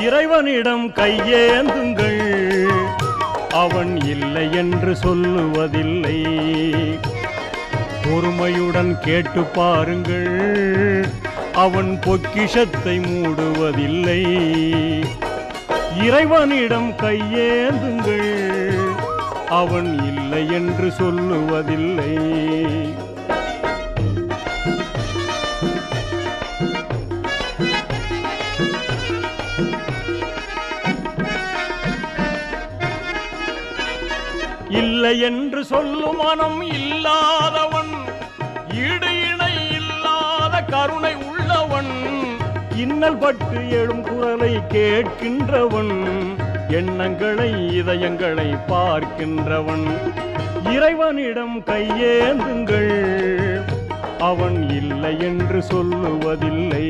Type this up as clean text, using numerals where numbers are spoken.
இறைவனிடம் கையேந்துங்கள், அவன் இல்லை என்று சொல்லுவதில்லை. பொறுமையுடன் கேட்டு பாருங்கள், அவன் பொக்கிஷத்தை மூடுவதில்லை. இறைவனிடம் கையேந்துங்கள், அவன் இல்லை என்று சொல்லுவதில்லை. இல்லை என்று சொல்லும் மனம் இல்லாதவன், ஈடு இணை இல்லாத கருணை உள்ளவன், இன்னல் பட்டு எழும் குரலை கேட்கின்றவன், எண்ணங்களை இதயங்களை பார்க்கின்றவன். இறைவனிடம் கையேந்துங்கள், அவன் இல்லை என்று சொல்லுவதில்லை.